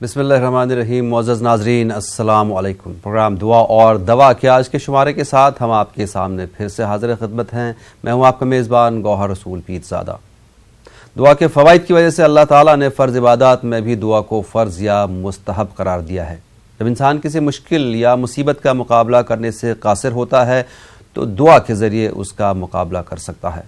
بسم اللہ الرحمن الرحیم. معزز ناظرین السلام علیکم. پروگرام دعا اور دوا کے آج کے شمارے کے ساتھ ہم آپ کے سامنے پھر سے حاضر خدمت ہیں. میں ہوں آپ کا میزبان گوہر رسول پیرزادہ. دعا کے فوائد کی وجہ سے اللہ تعالیٰ نے فرض عبادات میں بھی دعا کو فرض یا مستحب قرار دیا ہے. جب انسان کسی مشکل یا مصیبت کا مقابلہ کرنے سے قاصر ہوتا ہے تو دعا کے ذریعے اس کا مقابلہ کر سکتا ہے.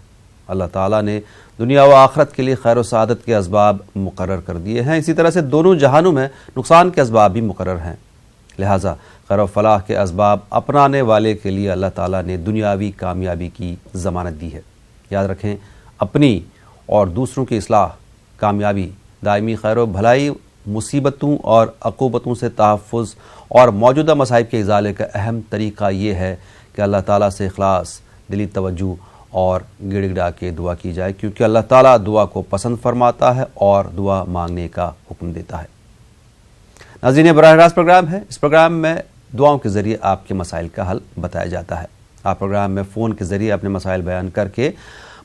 اللہ تعالیٰ نے دنیا و آخرت کے لیے خیر و سعادت کے اسباب مقرر کر دیے ہیں. اسی طرح سے دونوں جہانوں میں نقصان کے اسباب بھی مقرر ہیں. لہٰذا خیر و فلاح کے اسباب اپنانے والے کے لیے اللہ تعالیٰ نے دنیاوی کامیابی کی ضمانت دی ہے. یاد رکھیں، اپنی اور دوسروں کی اصلاح، کامیابی، دائمی خیر و بھلائی، مصیبتوں اور عقوبتوں سے تحفظ اور موجودہ مصائب کے ازالے کا اہم طریقہ یہ ہے کہ اللہ تعالیٰ سے اخلاص، دلی توجہ اور گڑ گڑا کے دعا کی جائے، کیونکہ اللہ تعالیٰ دعا کو پسند فرماتا ہے اور دعا مانگنے کا حکم دیتا ہے. ناظرین، براہ راست پروگرام ہے. اس پروگرام میں دعاؤں کے ذریعے آپ کے مسائل کا حل بتایا جاتا ہے. آپ پروگرام میں فون کے ذریعے اپنے مسائل بیان کر کے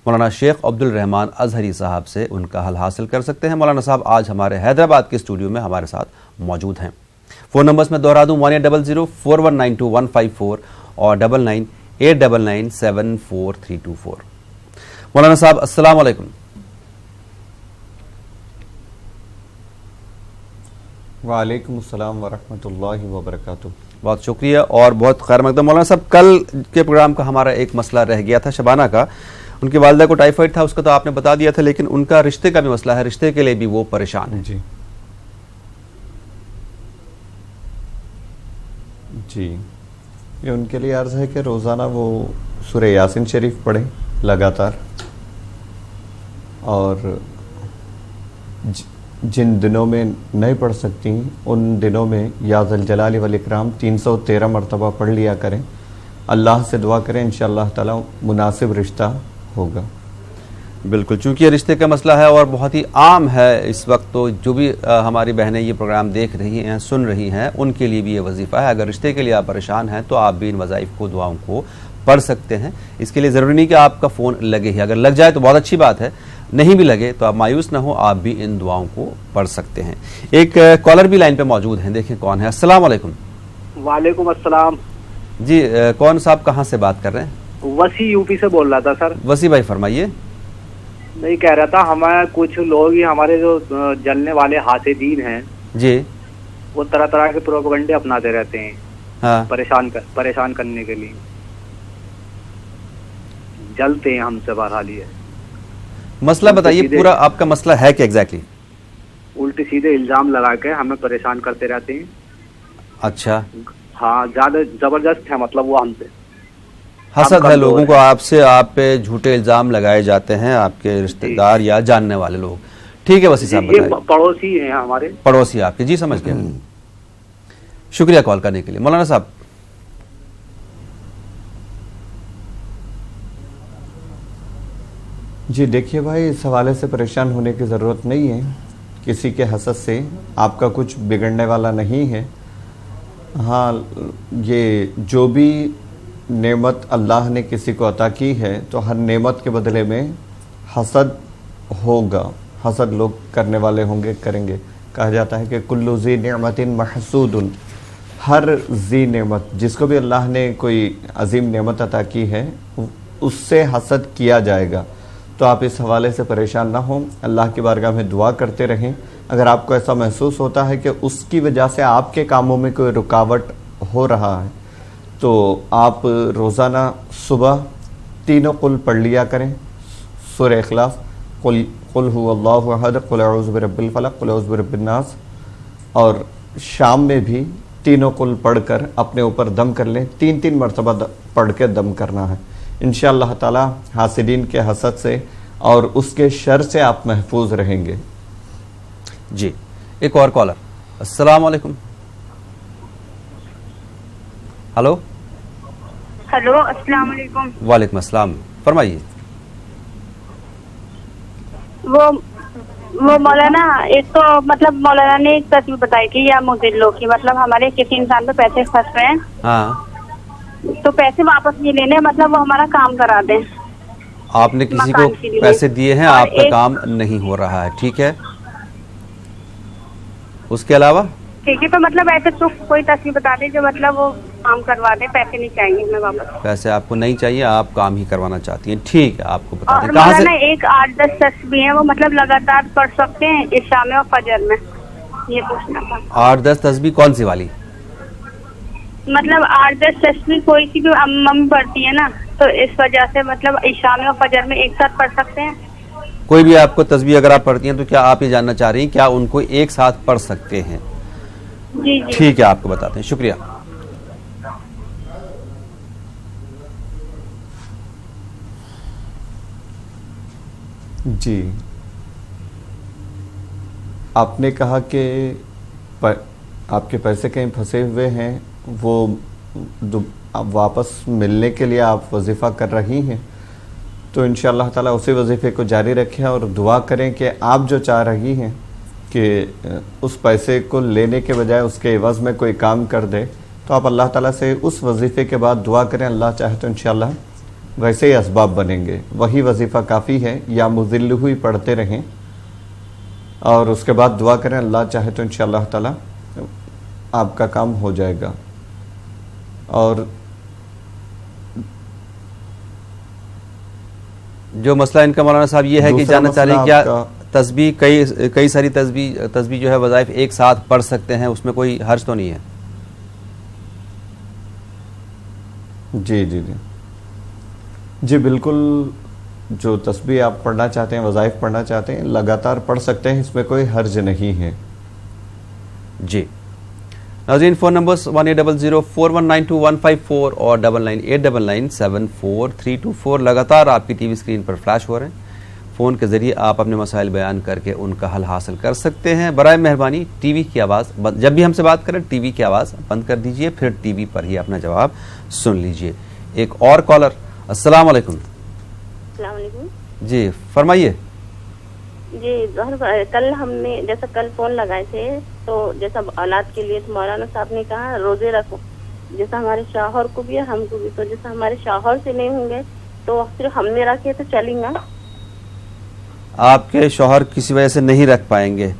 مولانا شیخ عبد الرحمن ازہری صاحب سے ان کا حل حاصل کر سکتے ہیں. مولانا صاحب آج ہمارے حیدرآباد کے اسٹوڈیو میں ہمارے ساتھ موجود ہیں. فون نمبرز میں دوہرا دوں: 180041922154 اور 9989974324. مولانا صاحب السلام علیکم. وعلیکم السلام ورحمۃ اللہ وبرکاتہ. بہت شکریہ اور بہت خیر مقدم. مولانا صاحب، کل کے پروگرام کا ہمارا ایک مسئلہ رہ گیا تھا شبانہ کا. ان کی والدہ کو ٹائیفائڈ تھا، اس کا تو آپ نے بتا دیا تھا، لیکن ان کا رشتے کا بھی مسئلہ ہے. رشتے کے لیے بھی وہ پریشان ہیں. جی یہ ان کے لیے عرض ہے کہ روزانہ وہ سورہ یاسین شریف پڑھیں لگاتار، اور جن دنوں میں نہیں پڑھ سکتی ان دنوں میں یا ذا الجلال والاکرام 313 مرتبہ پڑھ لیا کریں. اللہ سے دعا کریں، انشاءاللہ تعالی مناسب رشتہ ہوگا. بالکل، چونکہ یہ رشتے کا مسئلہ ہے اور بہت ہی عام ہے اس وقت، تو جو بھی ہماری بہنیں یہ پروگرام دیکھ رہی ہیں، سن رہی ہیں، ان کے لیے بھی یہ وظیفہ ہے. اگر رشتے کے لیے آپ پریشان ہیں تو آپ بھی ان وظائف کو، دعاؤں کو پڑھ سکتے ہیں. اس کے لیے ضروری نہیں کہ آپ کا فون لگے ہی. اگر لگ جائے تو بہت اچھی بات ہے، نہیں بھی لگے تو آپ مایوس نہ ہو، آپ بھی ان دعاؤں کو پڑھ سکتے ہیں. ایک کالر بھی لائن پہ موجود ہیں، دیکھیں کون ہے. السلام علیکم. وعلیکم السلام. جی کون صاحب کہاں سے بات کر رہے ہیں؟ وسیع یو پی سے بول رہا تھا سر. وسیع بھائی فرمائیے. نہیں، کہہ رہا تھا ہمارے کچھ لوگ ہی، ہمارے جو جلنے والے حاسدین ہیں جی، وہ طرح طرح کے پروپیگنڈے اپناتے رہتے ہیں. ہاں، پریشان کرنے کے لیے جلتے ہیں ہم سے. بہرحال یہ مسئلہ بتائیے پورا، آپ کا مسئلہ ہے کہ ایگزیکٹلی؟ الٹے سیدھے الزام لگا کے ہمیں پریشان کرتے رہتے ہیں. اچھا، ہاں، زیادہ زبردست ہے مطلب وہ ہم سے. حسد ہے لوگوں کو آپ سے، آپ پہ جھوٹے الزام لگائے جاتے ہیں، آپ کے رشتہ دار یا جاننے والے لوگ. ٹھیک ہے وسیع صاحب، یہ بتائیے. پڑوسی ہیں ہمارے. پڑوسی آپ کے، جی سمجھ گیا. شکریہ کال کرنے کے لیے. مولانا صاحب جی دیکھیے بھائی، اس حوالے سے پریشان ہونے کی ضرورت نہیں ہے. کسی کے حسد سے آپ کا کچھ بگڑنے والا نہیں ہے. ہاں، یہ جو بھی نعمت اللہ نے کسی کو عطا کی ہے تو ہر نعمت کے بدلے میں حسد ہوگا. حسد لوگ کرنے والے ہوں گے، کریں گے. کہا جاتا ہے کہ کل ذی نعمت محسود، ہر ذی نعمت، جس کو بھی اللہ نے کوئی عظیم نعمت عطا کی ہے اس سے حسد کیا جائے گا. تو آپ اس حوالے سے پریشان نہ ہوں، اللہ کی بارگاہ میں دعا کرتے رہیں. اگر آپ کو ایسا محسوس ہوتا ہے کہ اس کی وجہ سے آپ کے کاموں میں کوئی رکاوٹ ہو رہا ہے تو آپ روزانہ صبح تینوں قل پڑھ لیا کریں. سورہ اخلاص، قل هو اللہ احد، قل اعوذ برب الفلق، قل اعوذ برب الناس. اور شام میں بھی تینوں قل پڑھ کر اپنے اوپر دم کر لیں. 3 مرتبہ پڑھ کے دم کرنا ہے. انشاءاللہ تعالی حاسدین کے حسد سے اور اس کے شر سے آپ محفوظ رہیں گے. جی ایک اور کالر. السلام علیکم. ہلو. ہلو، السلام علیکم. وعلیکم السلام، فرمائیے. وہ مولانا، ایک تو مطلب مولانا نے ایک تصویر بتائی تھی یا مدلوں کی، مطلب ہمارے کسی انسان پہ پیسے پھنس رہے ہیں، ہاں، تو پیسے واپس نہیں لینے، مطلب وہ ہمارا کام کرا دیں. آپ نے کسی کو پیسے دیے ہیں، آپ کا کام نہیں ہو رہا ہے، ٹھیک ہے، اس کے علاوہ ٹھیک ہے، تو مطلب ایسے تو کوئی تصویر بتا دیں جو مطلب وہ کام کروا دیں، پیسے نہیں چاہیے ہمیں واپس. پیسے آپ کو نہیں چاہیے، آپ کام ہی کروانا چاہتی ہیں. ٹھیک ہے، آپ کو بتا اور دیں کہاں مولانا سے. ایک 8-10 تصویر ہیں وہ مطلب لگاتار پڑھ سکتے ہیں عشاء میں اور فجر میں، یہ پوچھنا تھا. 8-10 تسبیح کون سی والی؟ مطلب 8-10 تصویر کوئی سی بھی ممی پڑھتی ہے نا، تو اس وجہ سے مطلب عشاء میں اور فجر میں ایک ساتھ پڑھ سکتے ہیں. کوئی بھی آپ کو تسبیح اگر آپ پڑھتی ہیں تو کیا آپ یہ جاننا چاہ رہی ہیں کیا ان کو ایک ساتھ پڑھ سکتے ہیں؟ جی جی. ٹھیک ہے، آپ کو بتاتے ہیں. شکریہ. جی، آپ نے کہا کہ آپ کے پیسے کہیں پھنسے ہوئے ہیں، وہ واپس ملنے کے لیے آپ وظیفہ کر رہی ہیں، تو انشاءاللہ تعالیٰ اسی وظیفے کو جاری رکھیں اور دعا کریں کہ آپ جو چاہ رہی ہیں کہ اس پیسے کو لینے کے بجائے اس کے عوض میں کوئی کام کر دے، تو آپ اللہ تعالیٰ سے اس وظیفے کے بعد دعا کریں. اللہ چاہے تو انشاءاللہ ویسے ہی اسباب بنیں گے. وہی وظیفہ کافی ہے، یا مذل ہوئی پڑھتے رہیں اور اس کے بعد دعا کریں. اللہ چاہے تو انشاءاللہ تعالیٰ آپ کا کام ہو جائے گا. اور جو مسئلہ ان کا مولانا صاحب یہ ہے کہ جاننا چاہ رہے ہیں کیا تسبیح کئی ساری تسبیح جو ہے وظائف ایک ساتھ پڑھ سکتے ہیں، اس میں کوئی حرج تو نہیں ہے؟ جی جی جی جی بالکل. جو تسبیح آپ پڑھنا چاہتے ہیں، وظائف پڑھنا چاہتے ہیں، لگاتار پڑھ سکتے ہیں، اس میں کوئی حرج نہیں ہے. جی ناظرین، فون نمبرز 180041925154 اور 9989974324 لگاتار آپ کی ٹی وی اسکرین پر فلیش ہو رہے ہیں. فون کے ذریعے آپ اپنے مسائل بیان کر کے ان کا حل حاصل کر سکتے ہیں. برائے مہربانی ٹی وی کی آواز جب بھی ہم سے بات کریں ٹی وی کی آواز بند کر دیجئے، پھر ٹی وی پر ہی اپنا جواب سن لیجئے. ایک اور کالر. السلام علیکم. السلام علیکم. جی فرمائیے. جی کل ہم نے جیسا کل فون لگائے تھے تو جیسا اولاد کے لیے مولانا صاحب نے کہا روزے رکھو، جیسا ہمارے شوہر کو بھی ہے ہم کو بھی، تو جیسا ہمارے شوہر سے نہیں ہوں گے تو صرف ہم نے رکھے تو چلیں گا؟ آپ کے شوہر کسی وجہ سے نہیں رکھ پائیں گے؟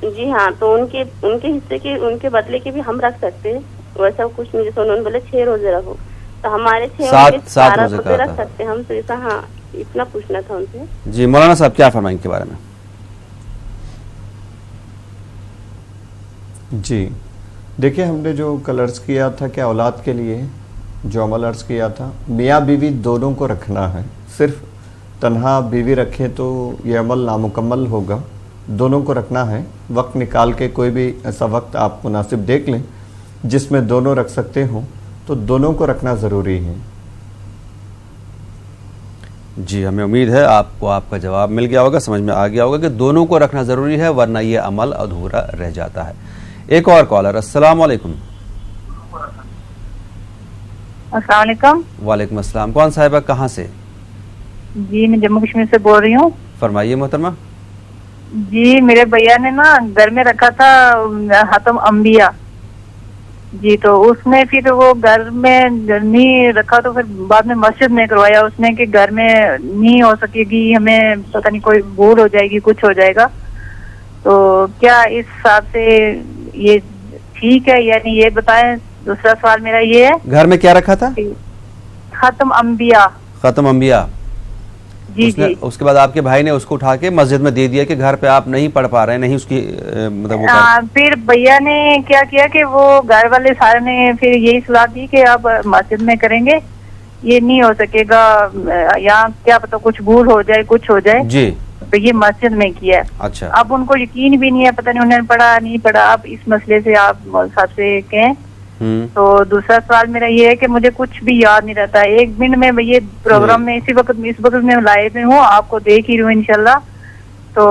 جی ہاں، تو ان کے حصے کے ان کے بدلے کے بھی ہم رکھ سکتے ہیں. ویسا کچھ نہیں، جیسے انہوں نے بولے 6 روزے رکھو تو ہمارے 7 روزے رکھ سکتے ہم. تو ایسا ہاں اتنا پوچھنا تھا ان سے. جی مولانا صاحب کیا فرمائیں کے بارے میں؟ جی دیکھیں، ہم نے جو کل عرض کیا تھا کہ اولاد کے لیے جو عمل عرض کیا تھا، میاں بیوی دونوں کو رکھنا ہے. صرف تنہا بیوی رکھے تو یہ عمل نامکمل ہوگا. دونوں کو رکھنا ہے. وقت نکال کے کوئی بھی ایسا وقت آپ مناسب دیکھ لیں جس میں دونوں رکھ سکتے ہوں، تو دونوں کو رکھنا ضروری ہے. جی ہمیں امید ہے آپ کو آپ کا جواب مل گیا ہوگا، سمجھ میں آ گیا ہوگا کہ دونوں کو رکھنا ضروری ہے، ورنہ یہ عمل ادھورا رہ جاتا ہے. ایک اور کالر. السلام علیکم. السلام علیکم. وعلیکم السلام. کون صاحبہ کہاں سے؟ جی میں جموں کشمیر سے بول رہی ہوں. فرمائیے محترمہ. جی میرے بھیا نے نا گھر میں رکھا تھا ختم انبیاء، جی تو اس نے پھر وہ گھر میں نہیں رکھا تو پھر بعد میں مسجد میں کروایا اس نے کہ گھر میں نہیں ہو سکے گی، ہمیں پتہ نہیں کوئی بھول ہو جائے گی، کچھ ہو جائے گا. تو کیا اس حساب سے یہ ٹھیک ہے یعنی یہ بتائیں. دوسرا سوال میرا یہ ہے، گھر میں کیا رکھا تھا؟ ختم انبیاء. ختم انبیاء. جی جی. اس کے بعد آپ کے بھائی نے اس کو اٹھا کے مسجد میں دے دیا کہ گھر پہ آپ نہیں پڑھ پا رہے ہیں، نہیں اس کی مطلب پھر بھیا نے کیا کیا کہ وہ گھر والے سارے نے پھر یہی صلاح دی کہ آپ مسجد میں کریں گے، یہ نہیں ہو سکے گا، یہاں کیا پتہ کچھ بھول ہو جائے، کچھ ہو جائے. جی تو یہ مسجد میں کیا. اچھا. اب ان کو یقین بھی نہیں ہے، پتہ نہیں انہوں نے پڑھا نہیں پڑھا. اب اس مسئلے سے آپ صاحب سے کہیں. تو دوسرا سوال میرا یہ ہے کہ مجھے کچھ بھی یاد نہیں رہتا. 1 منٹ میں یہ پروگرام میں اس وقت میں لائیو میں ہوں، آپ کو دیکھ ہی رہی ہوں انشاءاللہ، تو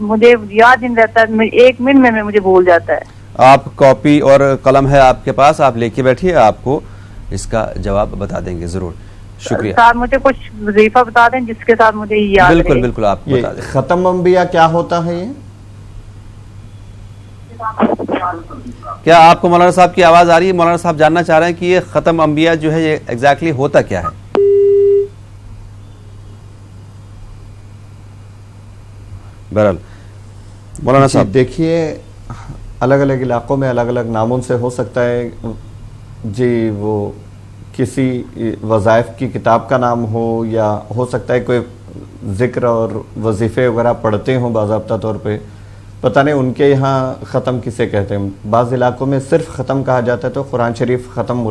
مجھے یاد نہیں رہتا. 1 منٹ میں مجھے بھول جاتا ہے. آپ کاپی اور قلم ہے آپ کے پاس، آپ لے کے بیٹھیے، آپ کو اس کا جواب بتا دیں گے ضرور. شکریہ. صاحب مجھے کچھ وظیفہ بتا دیں جس کے ساتھ مجھے یاد رہے. بالکل بالکل آپ بتا دیں. ختم انبیاء کیا ہوتا ہے؟ یہ کیا آپ کو مولانا صاحب کی آواز آ رہی ہے؟ مولانا صاحب جاننا چاہ رہے ہیں کہ یہ ختم انبیاء جو ہے یہ ایگزیکٹلی ہوتا کیا ہے؟ بہرحال مولانا صاحب دیکھیے، الگ الگ علاقوں میں الگ الگ ناموں سے ہو سکتا ہے جی، وہ کسی وظائف کی کتاب کا نام ہو، یا ہو سکتا ہے کوئی ذکر اور وظیفے وغیرہ پڑھتے ہوں باضابطہ طور پہ، پتہ نہیں ان کے یہاں ختم کسے کہتے ہیں. بعض علاقوں میں صرف ختم کہا جاتا ہے تو قرآن شریف ختم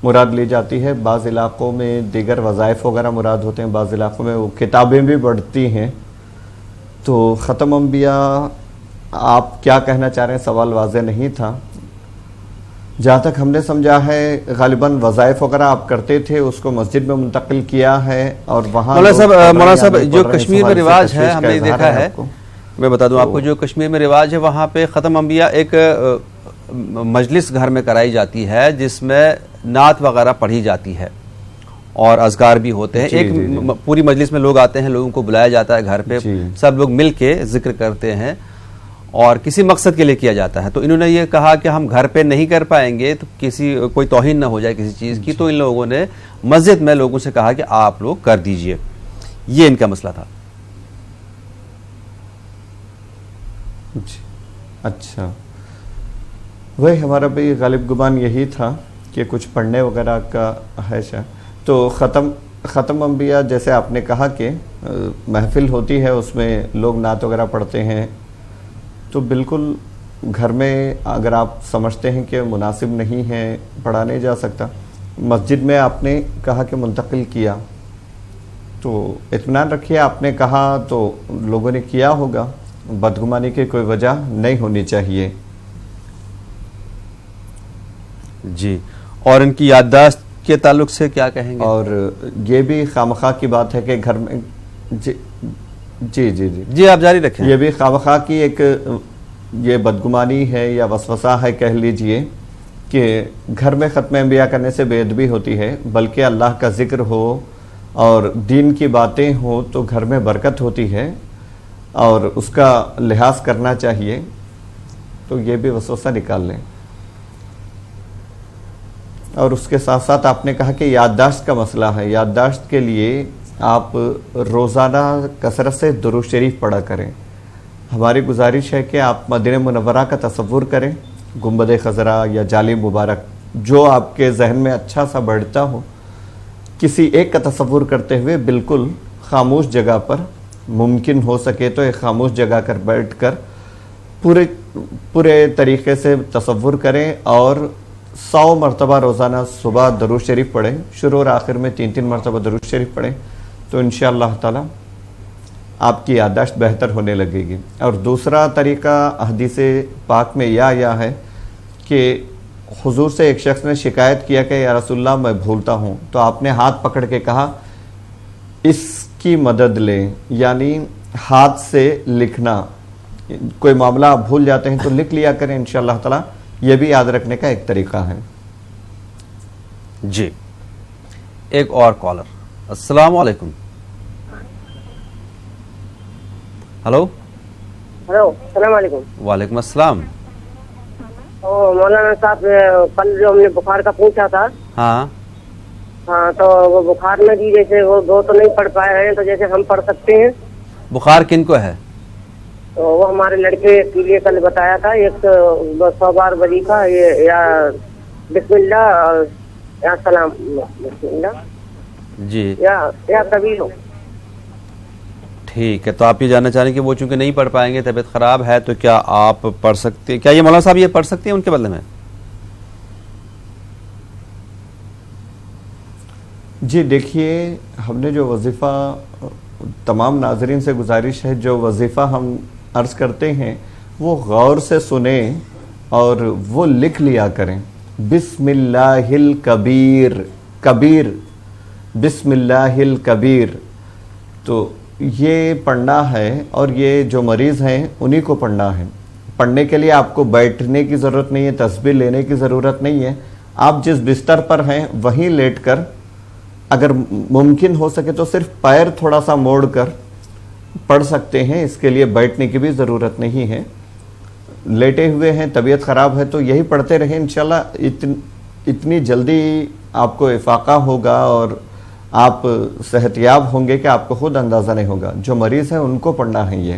مراد لی جاتی ہے. بعض علاقوں میں دیگر وظائف وغیرہ مراد ہوتے ہیں. بعض علاقوں میں وہ کتابیں بھی بڑھتی ہیں. تو ختم انبیاء آپ کیا کہنا چاہ رہے ہیں، سوال واضح نہیں تھا. جہاں تک ہم نے سمجھا ہے غالباً وظائف وغیرہ آپ کرتے تھے، اس کو مسجد میں منتقل کیا ہے اور وہاں مولانا صاحب جو کشمیر میں رواج ہے ہم نے دیکھا ہے، میں بتا دوں آپ کو، جو کشمیر میں رواج ہے وہاں پہ ختم انبیاء ایک مجلس گھر میں کرائی جاتی ہے جس میں نعت وغیرہ پڑھی جاتی ہے اور اذکار بھی ہوتے ہیں. ایک پوری مجلس میں لوگ آتے ہیں، لوگوں کو بلایا جاتا ہے گھر پہ، سب لوگ مل کے ذکر کرتے ہیں اور کسی مقصد کے لیے کیا جاتا ہے. تو انہوں نے یہ کہا کہ ہم گھر پہ نہیں کر پائیں گے تو کوئی توہین نہ ہو جائے کسی چیز کی، تو ان لوگوں نے مسجد میں لوگوں سے کہا کہ آپ لوگ کر دیجئے. یہ ان کا مسئلہ تھا. اچھا، وہی ہمارا بھی غالب گمان یہی تھا کہ کچھ پڑھنے وغیرہ کا ہے شاید. تو ختم انبیاء جیسے آپ نے کہا کہ محفل ہوتی ہے، اس میں لوگ نعت وغیرہ پڑھتے ہیں، تو بالکل گھر میں اگر آپ سمجھتے ہیں کہ مناسب نہیں ہے، پڑھا نہیں جا سکتا، مسجد میں آپ نے کہا کہ منتقل کیا، تو اطمینان رکھیے آپ نے کہا تو لوگوں نے کیا ہوگا، بدگمانی کی کوئی وجہ نہیں ہونی چاہیے. جی، اور ان کی یادداشت کے تعلق سے کیا کہیں گے؟ اور یہ بھی خامخواہ کی بات ہے کہ گھر میں جی آپ جاری رکھیں. یہ بھی خامخواہ کی ایک یہ بدگمانی ہے یا وسوسہ ہے کہہ لیجئے کہ گھر میں ختم انبیاء کرنے سے بے ادبی ہوتی ہے، بلکہ اللہ کا ذکر ہو اور دین کی باتیں ہوں تو گھر میں برکت ہوتی ہے اور اس کا لحاظ کرنا چاہیے. تو یہ بھی وسوسہ نکال لیں. اور اس کے ساتھ ساتھ آپ نے کہا کہ یادداشت کا مسئلہ ہے. یادداشت کے لیے آپ روزانہ کثرت سے درود شریف پڑھا کریں. ہماری گزارش ہے کہ آپ مدینہ منورہ کا تصور کریں، گنبد خضرا یا جالی مبارک، جو آپ کے ذہن میں اچھا سا بڑھتا ہو، کسی ایک کا تصور کرتے ہوئے بالکل خاموش جگہ پر، ممکن ہو سکے تو ایک خاموش جگہ پر بیٹھ کر پورے طریقے سے تصور کریں اور 100 مرتبہ روزانہ صبح درود شریف پڑھیں. شروع اور آخر میں 3 مرتبہ درود شریف پڑھیں تو انشاءاللہ تعالی آپ کی یادداشت بہتر ہونے لگے گی. اور دوسرا طریقہ حدیث پاک میں یا ہے کہ حضور سے ایک شخص نے شکایت کیا کہ یا رسول اللہ میں بھولتا ہوں، تو آپ نے ہاتھ پکڑ کے کہا اس کی مدد لیں، یعنی ہاتھ سے لکھنا. کوئی معاملہ آپ بھول جاتے ہیں تو لکھ لیا کریں انشاءاللہ تعالی. یہ بھی یاد رکھنے کا ایک طریقہ ہے. جی، ایک اور کالر. السلام علیکم. ہلو. السلام علیکم. وعلیکم السلام. مولانا صاحب کل جو ہم نے بخار کا پوچھا تھا، ہاں تو وہ بخار میں بھی جیسے وہ دو تو نہیں پڑھ پائے ہیں، تو جیسے ہم پڑھ سکتے ہیں. بخار کن کو ہے؟ تو وہ ہمارے لڑکے کے لیے کل بتایا تھا، ایک 100 بار وظیفہ یا بسم اللہ یا سلام، بسم اللہ جی یا کبھی ہو. ٹھیک ہے. تو آپ یہ جاننا چاہ رہے ہیں کہ وہ چونکہ نہیں پڑھ پائیں گے، طبیعت خراب ہے، تو کیا آپ پڑھ سکتے، کیا یہ مولانا صاحب یہ پڑھ سکتے ہیں ان کے بدلے میں؟ جی دیکھیے، ہم نے جو وظیفہ، تمام ناظرین سے گزارش ہے جو وظیفہ ہم عرض کرتے ہیں وہ غور سے سنیں اور وہ لکھ لیا کریں. بسم اللہ الکبیر، کبیر، بسم اللہ الکبیر. تو یہ پڑھنا ہے اور یہ جو مریض ہیں انہی کو پڑھنا ہے. پڑھنے کے لیے آپ کو بیٹھنے کی ضرورت نہیں ہے، تسبیح لینے کی ضرورت نہیں ہے. آپ جس بستر پر ہیں وہیں لیٹ کر، اگر ممکن ہو سکے تو صرف پیر تھوڑا سا موڑ کر پڑھ سکتے ہیں. اس کے لیے بیٹھنے کی بھی ضرورت نہیں ہے. لیٹے ہوئے ہیں، طبیعت خراب ہے، تو یہی پڑھتے رہیں. انشاءاللہ اتنی جلدی آپ کو افاقہ ہوگا اور آپ صحت یاب ہوں گے کہ آپ کو خود اندازہ نہیں ہوگا. جو مریض ہیں ان کو پڑھنا ہے. یہ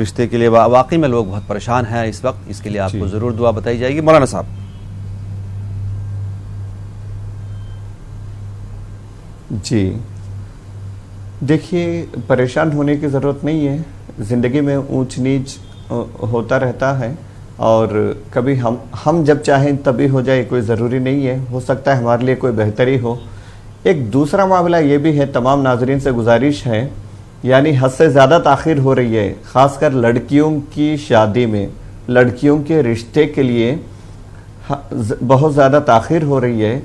رشتے کے لیے واقعی میں لوگ بہت پریشان ہیں اس وقت، اس کے لیے آپ کو ضرور دعا بتائی جائے گی. مولانا صاحب. جی دیکھیے، پریشان ہونے کی ضرورت نہیں ہے. زندگی میں اونچ نیچ ہوتا رہتا ہے، اور کبھی ہم جب چاہیں تبھی ہو جائے، کوئی ضروری نہیں ہے. ہو سکتا ہے ہمارے لیے کوئی بہتری ہو. ایک دوسرا معاملہ یہ بھی ہے، تمام ناظرین سے گزارش ہے، یعنی حد سے زیادہ تاخیر ہو رہی ہے، خاص کر لڑکیوں کی شادی میں، لڑکیوں کے رشتے کے لیے بہت زیادہ تاخیر ہو رہی ہے.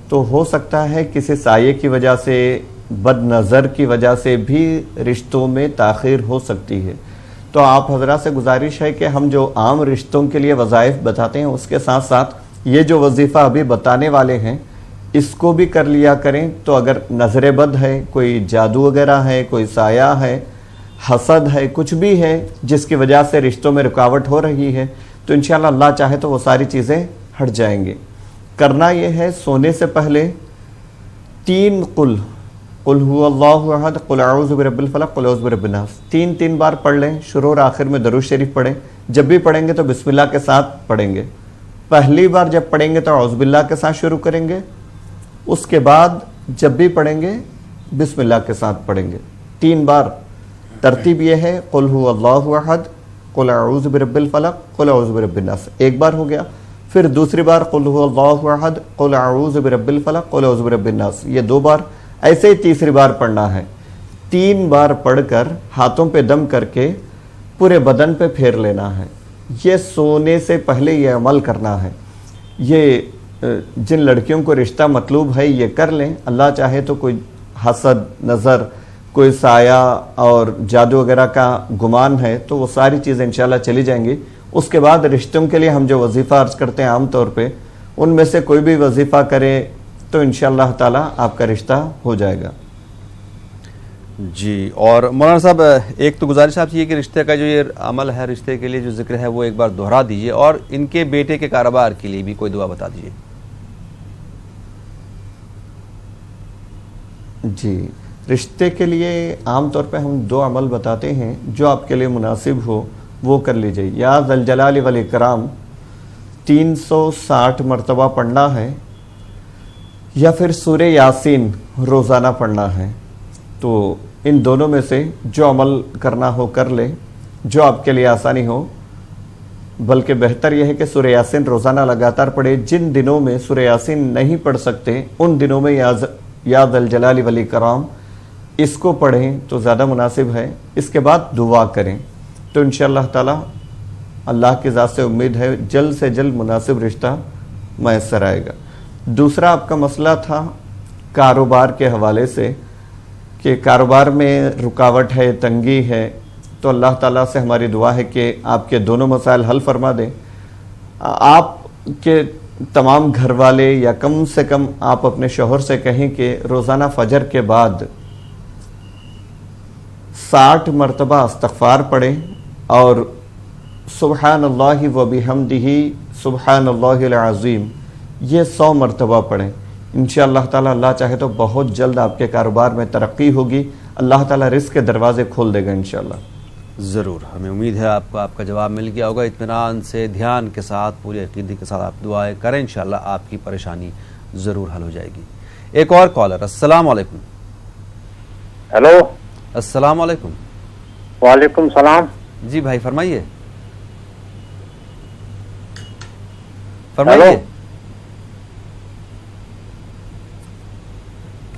تو ہو سکتا ہے کسی سایے کی وجہ سے، بد نظر کی وجہ سے بھی رشتوں میں تاخیر ہو سکتی ہے. تو آپ حضرات سے گزارش ہے کہ ہم جو عام رشتوں کے لیے وظائف بتاتے ہیں، اس کے ساتھ ساتھ یہ جو وظیفہ ابھی بتانے والے ہیں اس کو بھی کر لیا کریں. تو اگر نظر بد ہے، کوئی جادو وغیرہ ہے، کوئی سایہ ہے، حسد ہے، کچھ بھی ہے جس کی وجہ سے رشتوں میں رکاوٹ ہو رہی ہے، تو انشاءاللہ اللہ چاہے تو وہ ساری چیزیں ہٹ جائیں گے. کرنا یہ ہے، سونے سے پہلے 3 قل هو اللہ احد، قل اعوذ برب الفلق، قل اعوذ برب الناس 3 بار پڑھ لیں. شروع اور آخر میں درود شریف پڑھیں. جب بھی پڑھیں گے تو بسم اللہ کے ساتھ پڑھیں گے. پہلی بار جب پڑھیں گے تو اعوذ باللہ کے ساتھ شروع کریں گے. اس کے بعد جب بھی پڑھیں گے بسم اللہ کے ساتھ پڑھیں گے. 3 بار. ترتیب یہ ہے، قل هو اللہ احد، قل اعوذ برب الفلق، قل اعوذ برب الناس. ایک بار ہو گیا. پھر دوسری بار قل هو اللہ احد، قل اعوذ برب الفلق، قل اعوذ برب الناس. یہ 2 بار. ایسے ہی تیسری بار پڑھنا ہے. 3 بار پڑھ کر ہاتھوں پہ دم کر کے پورے بدن پہ پھیر لینا ہے. یہ سونے سے پہلے یہ عمل کرنا ہے. یہ جن لڑکیوں کو رشتہ مطلوب ہے یہ کر لیں. اللہ چاہے تو کوئی حسد، نظر، کوئی سایہ اور جادو وغیرہ کا گمان ہے تو وہ ساری چیزیں انشاءاللہ چلی جائیں گی. اس کے بعد رشتوں کے لیے ہم جو وظیفہ عرض کرتے ہیں عام طور پہ، ان میں سے کوئی بھی وظیفہ کرے تو انشاءاللہ تعالی آپ کا رشتہ ہو جائے گا. جی. اور مولانا صاحب، ایک تو گزارش آپ سے یہ کہ رشتے کا جو یہ عمل ہے، رشتے کے لیے جو ذکر ہے وہ ایک بار دہرا دیجئے، اور ان کے بیٹے کے کاروبار کے لیے بھی کوئی دعا بتا دیجئے. جی، رشتے کے لیے عام طور پہ ہم 2 عمل بتاتے ہیں، جو آپ کے لیے مناسب ہو وہ کر لیجئے. یا ذا الجلال والاکرام 360 مرتبہ پڑھنا ہے، یا پھر سورہ یاسین روزانہ پڑھنا ہے. تو ان دونوں میں سے جو عمل کرنا ہو کر لے، جو آپ کے لیے آسانی ہو. بلکہ بہتر یہ ہے کہ سورہ یاسین روزانہ لگاتار پڑھے. جن دنوں میں سورہ یاسین نہیں پڑھ سکتے ان دنوں میں یا ذا الجلال والاکرام اس کو پڑھیں تو زیادہ مناسب ہے. اس کے بعد دعا کریں تو انشاءاللہ تعالی اللہ کی ذات سے امید ہے جلد سے جلد مناسب رشتہ میسر آئے گا. دوسرا آپ کا مسئلہ تھا کاروبار کے حوالے سے، کہ کاروبار میں رکاوٹ ہے، تنگی ہے. تو اللہ تعالیٰ سے ہماری دعا ہے کہ آپ کے دونوں مسائل حل فرما دیں. آپ کے تمام گھر والے یا کم سے کم آپ اپنے شوہر سے کہیں کہ روزانہ فجر کے بعد 60 مرتبہ استغفار پڑھیں، اور سبحان اللہ و بحمدہ سبحان اللہ العظیم یہ 100 مرتبہ پڑھیں. انشاءاللہ تعالی اللہ چاہے تو بہت جلد آپ کے کاروبار میں ترقی ہوگی. اللہ تعالی رزق کے دروازے کھول دے گا انشاءاللہ. ضرور. ہمیں امید ہے آپ کا جواب مل گیا ہوگا. اطمینان سے، دھیان کے ساتھ، پوری عقیدے کے ساتھ آپ دعائیں کریں، انشاءاللہ آپ کی پریشانی ضرور حل ہو جائے گی. ایک اور کالر. السلام علیکم. ہیلو. السلام علیکم. وعلیکم السلام. جی بھائی فرمائیے. فرمائیے.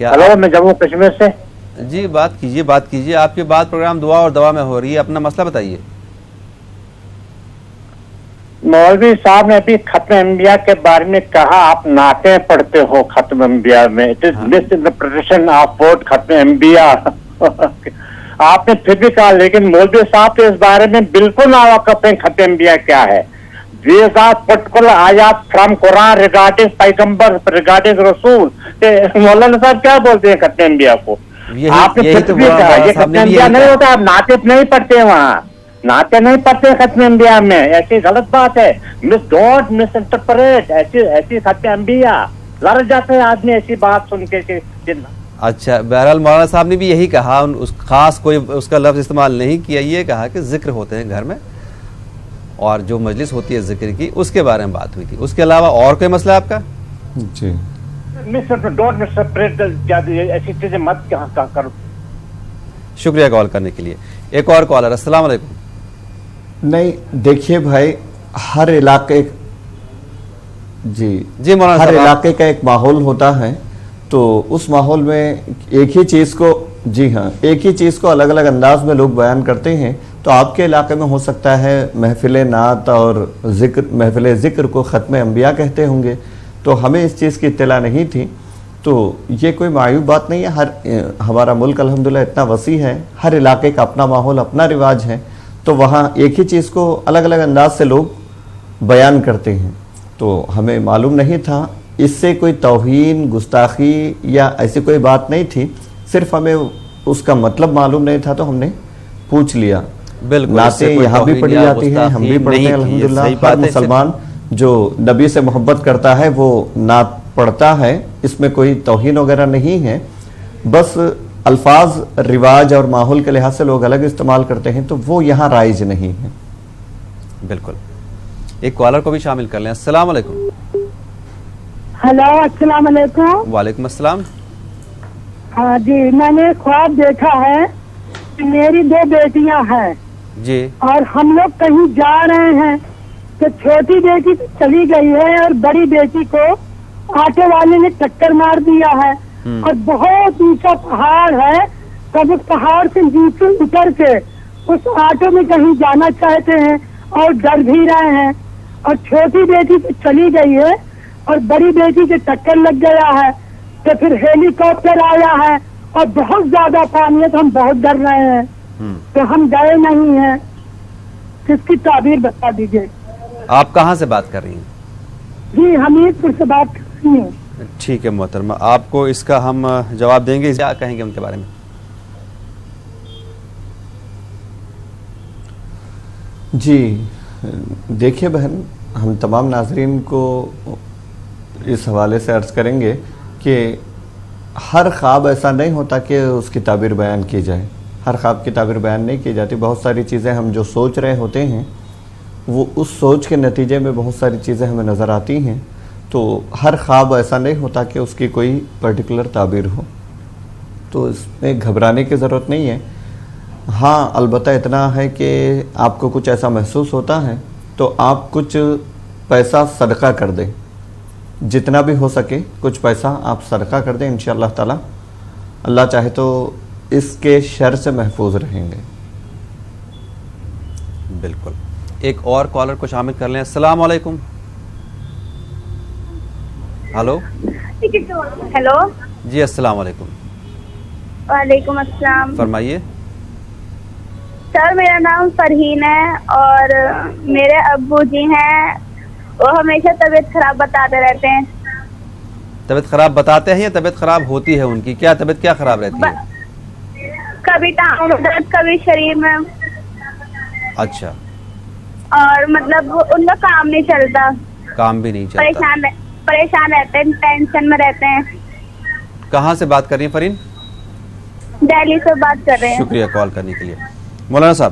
ہلو، میں جموں کشمیر سے. جی بات کیجیے. آپ کی بات پروگرام دعا اور دوا میں ہو رہی ہے. اپنا مسئلہ بتائیے. مولوی صاحب نے ابھی ختم انبیاء کے بارے میں کہا، آپ نعتیں پڑھتے ہو ختم انبیاء میں. It is miss interpretation of word ختم انبیاء. آپ نے پھر بھی کہا، لیکن مولوی صاحب تو اس بارے میں بالکل نہ واقف ہیں ختم انبیاء کیا ہے. These are particular ayat from Quran regarding پیغمبر، regarding رسول. مولانا صاحب کیا بولتے ہیں ختم انبیاء کو؟ آپ نے پھر بھی کہا یہ ختم انبیاء نہیں ہوتا. آپ نعتیں نہیں پڑھتے، وہاں نعتیں نہیں پڑھتے ختم انبیاء میں. ایسی غلط بات ہے. ڈونٹ مس انٹرپریٹ ایسی ختم انبیاء. لڑ جاتے ہیں آدمی ایسی بات سن کے. اچھا بہرحال مولانا صاحب نے بھی یہی کہا, اس خاص کوئی اس کا لفظ استعمال نہیں کیا, یہ کہا کہ ذکر ہوتے ہیں گھر میں اور جو مجلس ہوتی ہے ذکر کی اس کے بارے میں بات ہوئی تھی. اس کے علاوہ اور کوئی مسئلہ آپ کا؟ جی ایسی چیزیں مت کرو. شکریہ کال کرنے کے لیے. ایک اور کالر. السلام علیکم. نہیں دیکھیے بھائی, ہر علاقے جی مولانا ہر علاقے کا ایک ماحول ہوتا ہے, تو اس ماحول میں ایک ہی چیز کو, جی ہاں, ایک ہی چیز کو الگ الگ انداز میں لوگ بیان کرتے ہیں. تو آپ کے علاقے میں ہو سکتا ہے محفل نعت اور محفل ذکر کو ختم انبیاء کہتے ہوں گے, تو ہمیں اس چیز کی اطلاع نہیں تھی. تو یہ کوئی معیوب بات نہیں ہے. ہمارا ملک الحمدللہ اتنا وسیع ہے, ہر علاقے کا اپنا ماحول, اپنا رواج ہے, تو وہاں ایک ہی چیز کو الگ الگ انداز سے لوگ بیان کرتے ہیں. تو ہمیں معلوم نہیں تھا, اس سے کوئی توہین, گستاخی یا ایسی کوئی بات نہیں تھی, صرف ہمیں اس کا مطلب معلوم نہیں تھا تو ہم نے پوچھ لیا. نعتیں یہاں بھی پڑھی جاتی ہیں, ہم بھی پڑھتے ہیں الحمدللہ. ہر مسلمان جو نبی سے محبت کرتا ہے وہ نعت پڑھتا ہے, اس میں کوئی توہین وغیرہ نہیں ہے. بس الفاظ رواج اور ماحول کے لحاظ سے لوگ الگ استعمال کرتے ہیں, تو وہ یہاں رائج نہیں ہے. بالکل. ایک کالر کو بھی شامل کر لیں. السلام علیکم. ہلو السلام علیکم. وعلیکم السلام. ہاں جی, میں نے خواب دیکھا ہے کہ میری 2 بیٹیاں ہیں جی, اور ہم لوگ کہیں جا رہے ہیں, تو چھوٹی بیٹی چلی گئی ہے اور بڑی بیٹی کو آٹو والے نے ٹکر مار دیا ہے, اور بہت اونچا پہاڑ ہے. تب اس پہاڑ سے نیچے اتر کے اس آٹو میں کہیں جانا چاہتے ہیں اور ڈر بھی رہے ہیں, اور چھوٹی بیٹی تو چلی گئی ہے اور بڑی بیٹی کے ٹکر لگ گیا ہے. تو پھر ہیلی کاپٹر آیا ہے اور بہت زیادہ پانی ہے, تو ہم بہت ڈر رہے ہیں, تو ہم گئے نہیں ہیں. کس کی تعبیر بتا دیجیے. آپ کہاں سے بات کر رہی ہیں؟ جی حمیدپور سے بات کر رہی ہوں. ٹھیک ہے محترمہ, آپ کو اس کا ہم جواب دیں گے. کیا کہیں گے ان کے بارے میں؟ جی دیکھیے بہن, ہم تمام ناظرین کو اس حوالے سے عرض کریں گے کہ ہر خواب ایسا نہیں ہوتا کہ اس کی تعبیر بیان کی جائے. ہر خواب کی تعبیر بیان نہیں کی جاتی. بہت ساری چیزیں ہم جو سوچ رہے ہوتے ہیں, وہ اس سوچ کے نتیجے میں بہت ساری چیزیں ہمیں نظر آتی ہیں. تو ہر خواب ایسا نہیں ہوتا کہ اس کی کوئی پرٹیکولر تعبیر ہو, تو اس میں گھبرانے کی ضرورت نہیں ہے. ہاں البتہ اتنا ہے کہ آپ کو کچھ ایسا محسوس ہوتا ہے تو آپ کچھ پیسہ صدقہ کر دیں, جتنا بھی ہو سکے کچھ پیسہ آپ صدقہ کر دیں. انشاءاللہ تعالی اللہ چاہے تو اس کے شر سے محفوظ رہیں گے. بالکل. ایک اور کالر کو شامل کر لیں. السلام علیکم. ہلو. ہیلو. جی السلام علیکم. وعلیکم السلام. فرمائیے. سر میرا نام فرحین ہے, اور میرے ابو جی ہیں, وہ ہمیشہ طبیعت خراب بتاتے رہتے ہیں. طبیعت خراب بتاتے ہیں یا طبیعت خراب ہوتی ہے ان کی؟ کیا طبیعت کیا خراب رہتی ہے؟ کبھی ٹانگوں میں درد, کبھی شریر میں. اچھا. اور مطلب ان کا کام نہیں چلتا. کام بھی نہیں چلتا. پریشان رہتے ہیں, ٹینشن میں رہتے ہیں. کہاں سے بات کر رہی ہیں فرین؟ دہلی سے بات کر رہے ہیں. شکریہ کال کرنے کے لیے. مولانا صاحب.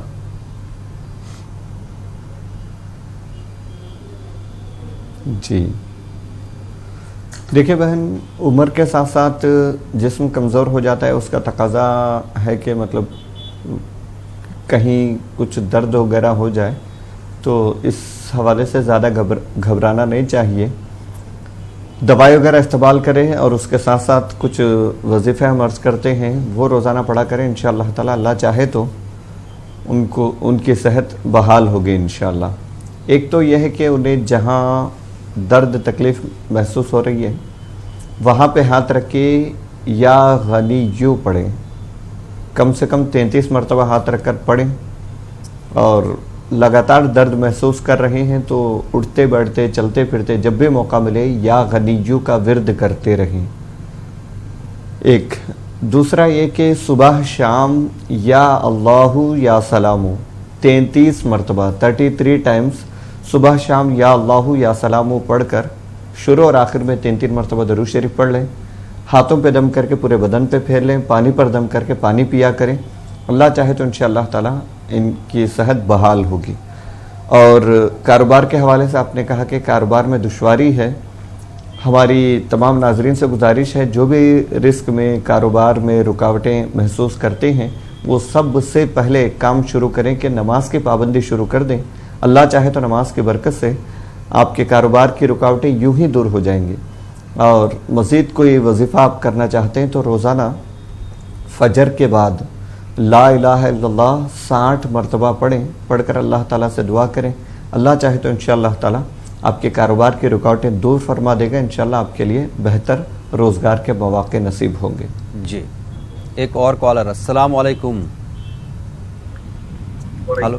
جی دیکھیں بہن, عمر کے ساتھ ساتھ جسم کمزور ہو جاتا ہے. اس کا تقاضا ہے کہ مطلب کہیں کچھ درد وغیرہ ہو جائے, تو اس حوالے سے زیادہ گھبرانا نہیں چاہیے. دوائی وغیرہ استعمال کریں, اور اس کے ساتھ ساتھ کچھ وظیفے ہم عرض کرتے ہیں وہ روزانہ پڑھا کریں. انشاءاللہ تعالی اللہ چاہے تو ان کی صحت بحال ہوگی انشاءاللہ. ایک تو یہ ہے کہ انہیں جہاں درد تکلیف محسوس ہو رہی ہے وہاں پہ ہاتھ رکھ کے یا غنیّو پڑھیں, کم سے کم 33 مرتبہ ہاتھ رکھ کر پڑھیں. اور لگاتار درد محسوس کر رہے ہیں تو اٹھتے بیٹھتے چلتے پھرتے جب بھی موقع ملے یا غنیّو کا ورد کرتے رہیں. ایک دوسرا یہ کہ صبح شام یا اللہ یا سلامو 33 مرتبہ 33 ٹائمز صبح شام یا اللہ یا سلامو پڑھ کر شروع اور آخر میں 3 مرتبہ درود شریف پڑھ لیں. ہاتھوں پہ دم کر کے پورے بدن پہ پھیر لیں, پانی پر دم کر کے پانی پیا کریں. اللہ چاہے تو انشاءاللہ تعالیٰ ان کی صحت بحال ہوگی. اور کاروبار کے حوالے سے آپ نے کہا کہ کاروبار میں دشواری ہے. ہماری تمام ناظرین سے گزارش ہے جو بھی رزق میں کاروبار میں رکاوٹیں محسوس کرتے ہیں وہ سب سے پہلے کام شروع کریں کہ نماز کی پابندی شروع کر دیں. اللہ چاہے تو نماز کی برکت سے آپ کے کاروبار کی رکاوٹیں یوں ہی دور ہو جائیں گی. اور مزید کوئی وظیفہ آپ کرنا چاہتے ہیں تو روزانہ فجر کے بعد لا الہ الا اللہ 60 مرتبہ پڑھیں. پڑھ کر اللہ تعالیٰ سے دعا کریں. اللہ چاہے تو انشاءاللہ تعالیٰ آپ کے کاروبار کی رکاوٹیں دور فرما دے گا. انشاءاللہ آپ کے لیے بہتر روزگار کے مواقع نصیب ہوں گے. جی ایک اور کالر. السلام علیکم. ہلو.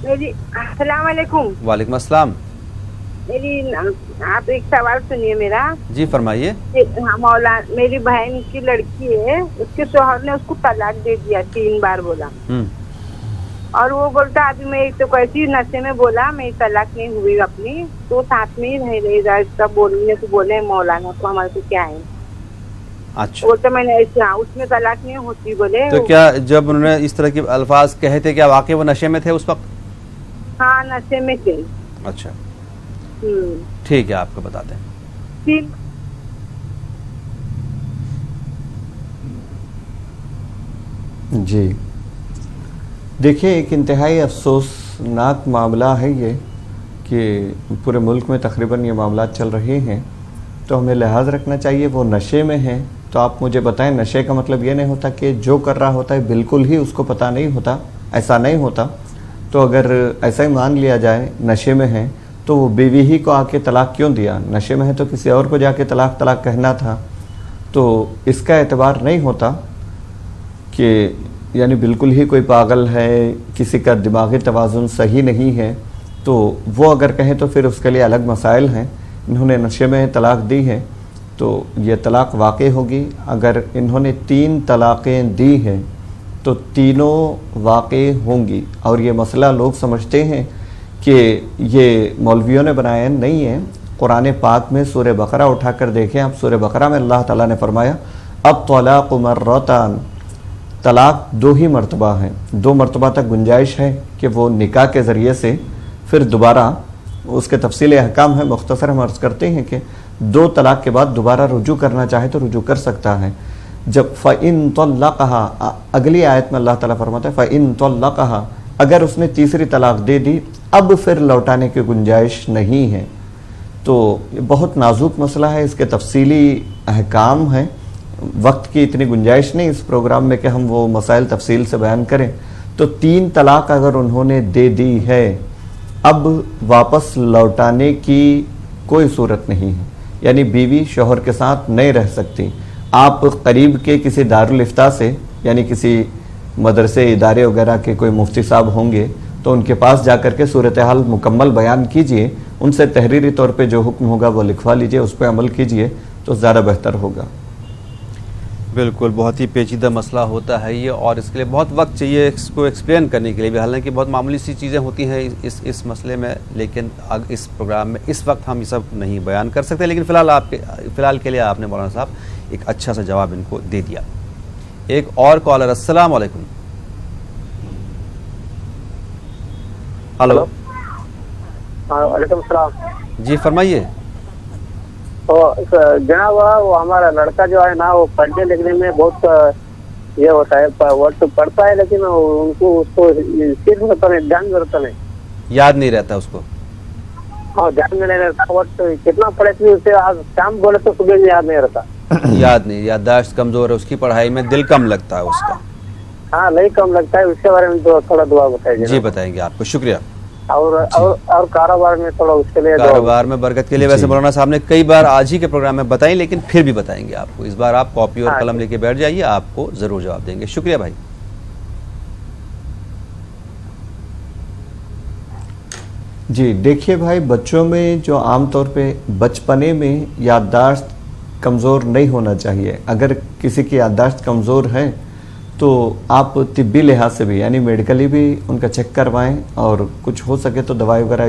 السلام علیکم. وعلیکم السلام. آپ ایک سوال سنیے میرا. جی فرمائیے. میری بہن کی لڑکی ہے, اس کے شوہر نے اس کو طلاق دے دیا 3 بار بولا, اور وہ بولتا ابھی میں تو کیسی نشے میں بولا میں طلاق نہیں ہوئی اپنی, تو ساتھ میں ہی رہ رہا. اس کا بولنے کو بولے مولانا کو ہمارے کو کیا ہے. اچھا بولتا میں نے اس میں طلاق نہیں ہوتی بولے. تو کیا جب انہوں نے اس طرح کے الفاظ کہے تھے کیا واقعی وہ نشے میں تھے اس وقت؟ ہاں نشے میں تھے. اچھا ٹھیک ہے آپ کو بتاتے ہیں. جی دیکھیے ایک انتہائی افسوسناک معاملہ ہے یہ کہ پورے ملک میں تقریباً یہ معاملات چل رہے ہیں, تو ہمیں لحاظ رکھنا چاہیے. وہ نشے میں ہیں تو آپ مجھے بتائیں, نشے کا مطلب یہ نہیں ہوتا کہ جو کر رہا ہوتا ہے بالکل ہی اس کو پتہ نہیں ہوتا, ایسا نہیں ہوتا. تو اگر ایسا ہی مان لیا جائے نشے میں ہیں تو وہ بیوی ہی کو آ کے طلاق کیوں دیا؟ نشے میں ہے تو کسی اور کو جا کے طلاق کہنا تھا. تو اس کا اعتبار نہیں ہوتا کہ یعنی بالکل ہی کوئی پاگل ہے, کسی کا دماغی توازن صحیح نہیں ہے, تو وہ اگر کہیں تو پھر اس کے لیے الگ مسائل ہیں. انہوں نے نشے میں طلاق دی ہے تو یہ طلاق واقع ہوگی. اگر انہوں نے 3 طلاقیں دی ہیں تو تینوں واقع ہوں گی. اور یہ مسئلہ لوگ سمجھتے ہیں کہ یہ مولویوں نے بنایا نہیں ہے. قرآن پاک میں سورہ بقرہ اٹھا کر دیکھیں آپ, سورہ بقرہ میں اللہ تعالیٰ نے فرمایا اب طلاق مرتان, طلاق 2 ہی مرتبہ ہیں. 2 مرتبہ تک گنجائش ہے کہ وہ نکاح کے ذریعے سے پھر دوبارہ, اس کے تفصیل احکام ہے, مختصر ہم عرض کرتے ہیں کہ 2 طلاق کے بعد دوبارہ رجوع کرنا چاہے تو رجوع کر سکتا ہے. جب فَإِن طَلَّقَهَا, اگلی آیت میں اللہ تعالیٰ فرماتا ہے فَإِن طَلَّقَهَا, اگر اس نے تیسری طلاق دے دی اب پھر لوٹانے کی گنجائش نہیں ہے. تو یہ بہت نازک مسئلہ ہے, اس کے تفصیلی احکام ہیں. وقت کی اتنی گنجائش نہیں اس پروگرام میں کہ ہم وہ مسائل تفصیل سے بیان کریں. تو 3 طلاق اگر انہوں نے دے دی ہے اب واپس لوٹانے کی کوئی صورت نہیں ہے. یعنی بیوی شوہر کے ساتھ نہیں رہ سکتی. آپ قریب کے کسی دارالفتاء سے, یعنی کسی مدرسے ادارے وغیرہ کے کوئی مفتی صاحب ہوں گے تو ان کے پاس جا کر کے صورتحال مکمل بیان کیجئے, ان سے تحریری طور پہ جو حکم ہوگا وہ لکھوا لیجئے, اس پہ عمل کیجئے تو زیادہ بہتر ہوگا. بالکل بہت ہی پیچیدہ مسئلہ ہوتا ہے یہ, اور اس کے لیے بہت وقت چاہیے اس کو ایکسپلین کرنے کے لیے بھی. حالانکہ بہت معمولی سی چیزیں ہوتی ہیں اس مسئلے میں, لیکن اس پروگرام میں اس وقت ہم یہ سب نہیں بیان کر سکتے. لیکن فی الحال کے لیے آپ نے مولانا صاحب ایک اچھا سا جواب ان کو دے دیا. ایک اور کالر. السلام علیکم. ہلو. وعلیکم السلام. جی فرمائیے. جناب وہ ہمارا لڑکا جو ہے نا وہ پڑھنے لکھنے میں بہت یہ ہوتا ہے, وقت پڑھتا ہے لیکن ان کو اس کو صرف ہوتا نہیں, دھیان رہتا نہیں, یاد نہیں رہتا اس کو. ہاں دھیان میں نہیں رہتا. وقت کتنا پڑھے تھے اسے آج شام بولے تو صبح میں یاد نہیں رہتا. یاد نہیں, یادداشت کمزور ہے اس کی, پڑھائی میں دل کم لگتا ہے اس کا. ہاں نہیں کم لگتا ہے. اس کے بارے میں تھوڑا دعا بتائیے. جی بتائیں گے آپ کو, شکریہ. اور کاروبار میں تھوڑا اس کے لیے, کاروبار میں برکت کے لیے ویسے مولانا صاحب نے کئی بار آج ہی کے پروگرام میں بتائیں, لیکن پھر بھی بتائیں گے آپ کو. اس بار آپ کاپی اور قلم لے کے بیٹھ جائیے, آپ کو ضرور جواب دیں گے. شکریہ بھائی. جی دیکھیے بھائی, بچوں میں جو عام طور پہ بچپنے میں یادداشت کمزور نہیں ہونا چاہیے. اگر کسی کی یادداشت کمزور ہے تو آپ طبی لحاظ سے بھی یعنی میڈیکلی بھی ان کا چیک کروائیں, اور کچھ ہو سکے تو دوائی وغیرہ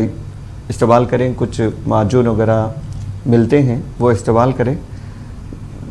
استعمال کریں. کچھ معجون وغیرہ ملتے ہیں وہ استعمال کریں.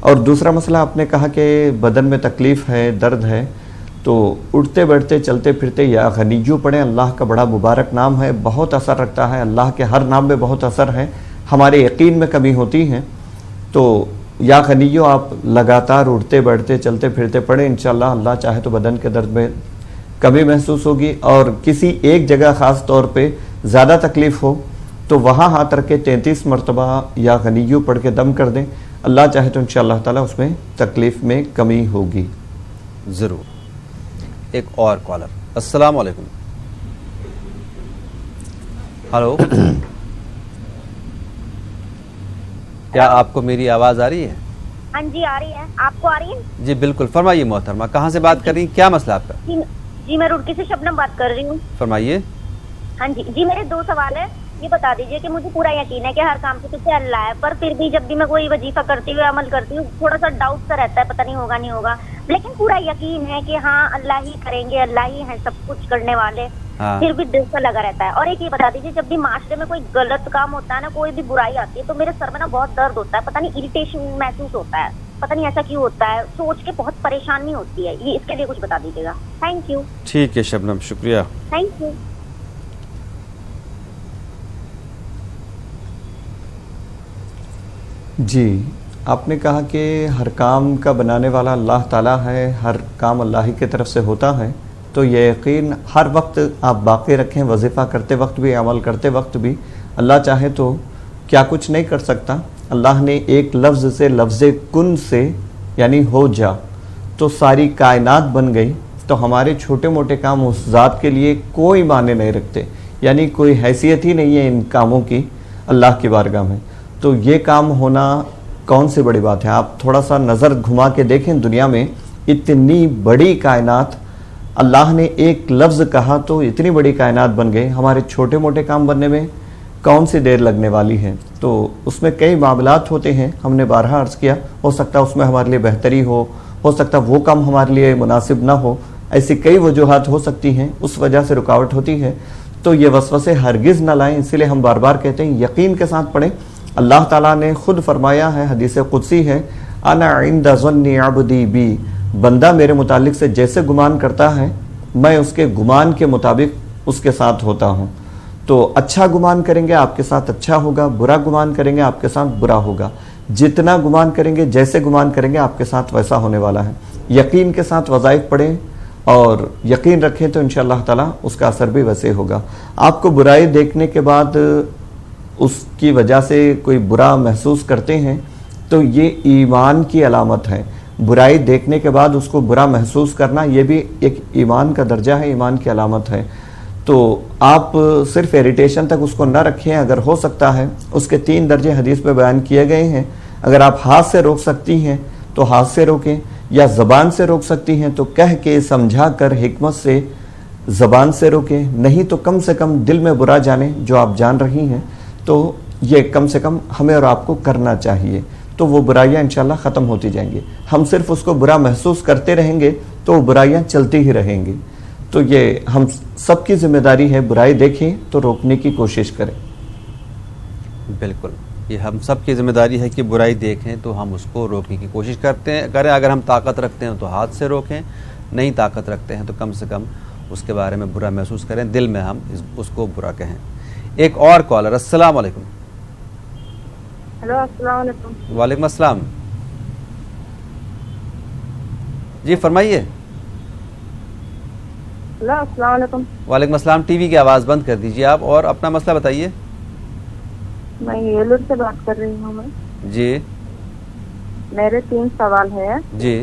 اور دوسرا مسئلہ آپ نے کہا کہ بدن میں تکلیف ہے، درد ہے، تو اٹھتے بیٹھتے چلتے پھرتے یا غنیو پڑھیں، اللہ کا بڑا مبارک نام ہے، بہت اثر رکھتا ہے، اللہ کے ہر نام میں بہت اثر ہے، ہمارے یقین میں کمی ہوتی ہے، تو یا غنیو آپ لگاتار اٹھتے بیٹھتے چلتے پھرتے پڑھیں، انشاءاللہ اللہ چاہے تو بدن کے درد میں کمی محسوس ہوگی، اور کسی ایک جگہ خاص طور پہ زیادہ تکلیف ہو تو وہاں ہاتھ رکھ کے 33 مرتبہ یا غنیو پڑھ کے دم کر دیں، اللہ چاہے تو انشاءاللہ تعالیٰ اس میں تکلیف میں کمی ہوگی۔ ضرور۔ ایک اور کالر، السلام علیکم۔ ہلو، کیا آپ کو میری آواز آ رہی ہے؟ ہاں جی آ رہی ہے، آپ کو آ رہی ہے؟ جی بالکل، فرمائیے محترمہ، کہاں سے بات کر رہی ہیں، کیا مسئلہ آپ کا؟ جی میں روڑکی سے شبنم بات کر رہی ہوں۔ فرمائیے۔ ہاں جی میرے 2 سوال ہے، یہ بتا دیجئے کہ مجھے پورا یقین ہے کہ ہر کام سے پیچھے اللہ ہے، پر پھر بھی جب بھی میں کوئی وظیفہ کرتی ہوں عمل کرتی ہوں تھوڑا سا ڈاؤٹ سا رہتا ہے، پتہ نہیں ہوگا نہیں ہوگا، لیکن پورا یقین ہے کہ ہاں اللہ ہی کریں گے، اللہ ہی ہیں سب کچھ کرنے والے، پھر بھی دل سے لگا رہتا ہے۔ اور ایک یہ بتا دیجیے، جب بھی معاشرے میں کوئی غلط کام ہوتا ہے نا، کوئی بھی برائی آتی ہے تو میرے سر میں نا بہت درد ہوتا ہے، پتہ نہیں اریٹیشن محسوس ہوتا ہے، پتہ نہیں ایسا کیوں ہوتا ہے، سوچ کے بہت پریشانی ہوتی ہے، یہ اس کے لیے کچھ بتا دیجیے گا، تھینک یو۔ ٹھیک ہے شبنم، شکریہ۔ Thank you. جی آپ نے کہا کہ ہر کام کا بنانے والا اللہ تعالیٰ ہے، ہر کام اللہ ہی کی طرف سے ہوتا ہے، تو یہ یقین ہر وقت آپ باقی رکھیں، وظیفہ کرتے وقت بھی، عمل کرتے وقت بھی، اللہ چاہے تو کیا کچھ نہیں کر سکتا۔ اللہ نے ایک لفظ سے، لفظ کن سے یعنی ہو جا، تو ساری کائنات بن گئی، تو ہمارے چھوٹے موٹے کام اس ذات کے لیے کوئی معنی نہیں رکھتے، یعنی کوئی حیثیت ہی نہیں ہے ان کاموں کی اللہ کی بارگاہ میں، تو یہ کام ہونا کون سی بڑی بات ہے۔ آپ تھوڑا سا نظر گھما کے دیکھیں، دنیا میں اتنی بڑی کائنات، اللہ نے ایک لفظ کہا تو اتنی بڑی کائنات بن گئی، ہمارے چھوٹے موٹے کام بننے میں کون سی دیر لگنے والی ہے۔ تو اس میں کئی معاملات ہوتے ہیں، ہم نے بارہا عرض کیا، ہو سکتا ہے اس میں ہمارے لیے بہتری ہو سکتا ہے وہ کام ہمارے لیے مناسب نہ ہو، ایسی کئی وجوہات ہو سکتی ہیں، اس وجہ سے رکاوٹ ہوتی ہے، تو یہ وسوسے ہرگز نہ لائیں، اسی لیے ہم بار بار کہتے ہیں یقین کے ساتھ پڑھیں۔ اللہ تعالیٰ نے خود فرمایا ہے، حدیث قدسی ہے، انا عند ظن عبدی بی، بندہ میرے متعلق سے جیسے گمان کرتا ہے میں اس کے گمان کے مطابق اس کے ساتھ ہوتا ہوں۔ تو اچھا گمان کریں گے آپ کے ساتھ اچھا ہوگا، برا گمان کریں گے آپ کے ساتھ برا ہوگا، جتنا گمان کریں گے، جیسے گمان کریں گے آپ کے ساتھ ویسا ہونے والا ہے۔ یقین کے ساتھ وظائف پڑھیں اور یقین رکھیں تو انشاءاللہ تعالیٰ اس کا اثر بھی ویسے ہوگا۔ آپ کو برائی دیکھنے کے بعد اس کی وجہ سے کوئی برا محسوس کرتے ہیں تو یہ ایمان کی علامت ہے۔ برائی دیکھنے کے بعد اس کو برا محسوس کرنا یہ بھی ایک ایمان کا درجہ ہے، ایمان کی علامت ہے۔ تو آپ صرف ایریٹیشن تک اس کو نہ رکھیں، اگر ہو سکتا ہے اس کے 3 درجے حدیث میں بیان کیے گئے ہیں، اگر آپ ہاتھ سے روک سکتی ہیں تو ہاتھ سے روکیں، یا زبان سے روک سکتی ہیں تو کہہ کے سمجھا کر حکمت سے زبان سے روکیں، نہیں تو کم سے کم دل میں برا جانیں جو آپ جان رہی ہیں، تو یہ کم سے کم ہمیں اور آپ کو کرنا چاہیے، تو وہ برائیاں انشاءاللہ ختم ہوتی جائیں گی۔ ہم صرف اس کو برا محسوس کرتے رہیں گے تو وہ برائیاں چلتی ہی رہیں گی۔ تو یہ ہم سب کی ذمہ داری ہے، برائی دیکھیں تو روکنے کی کوشش کریں۔ بالکل، یہ ہم سب کی ذمہ داری ہے کہ برائی دیکھیں تو ہم اس کو روکنے کی کوشش کریں، اگر ہم طاقت رکھتے ہیں تو ہاتھ سے روکیں، نہیں طاقت رکھتے ہیں تو کم سے کم اس کے بارے میں برا محسوس کریں، دل میں ہم اس کو برا کہیں۔ ایک اور کالر، السلام علیکم۔ ہلو، السلام علیکم۔ وعلیکم السلام، جی فرمائیے۔ ہلو، السلام علیکم۔ وعلیکم السلام، ٹی وی کی آواز بند کر دیجیے آپ اور اپنا مسئلہ بتائیے۔ میں یلور سے بات کر رہی ہوں۔ میں جی، میرے 3 سوال ہے۔ جی،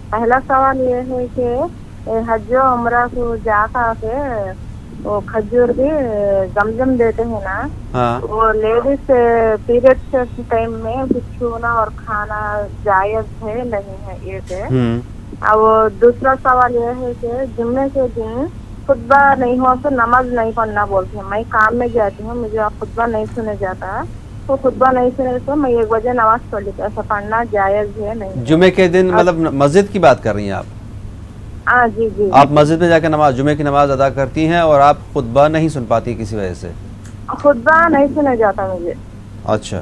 پہلا سوال یہ ہے کہ حج و عمرہ کو جا کر کے وہ کھجور بھی زمزم دیتے ہیں نا، وہ لیڈیز پیریڈ ٹائم میں کچھ چھونا اور کھانا جائز ہے نہیں ہے، ایک ہے۔ اور دوسرا سوال یہ ہے کہ جمعے کے دن خطبہ نہیں ہو تو نماز نہیں پڑھنا بولتے ہیں، میں کام میں جاتی ہوں، مجھے خطبہ نہیں سنے جاتا، تو خطبہ نہیں سنے تو میں 1 بجے نماز پڑھ لیتی، ایسا پڑھنا جائز ہے نہیں؟ جمعے کے دن مطلب مسجد کی بات کر رہی ہیں آپ؟ ہاں جی جی، آپ مسجد میں جا کے جمعے کی نماز ادا کرتی ہیں اور آپ خطبہ نہیں سن پاتی کسی وجہ سے؟ خطبہ نہیں سنا جاتا مجھے۔ اچھا،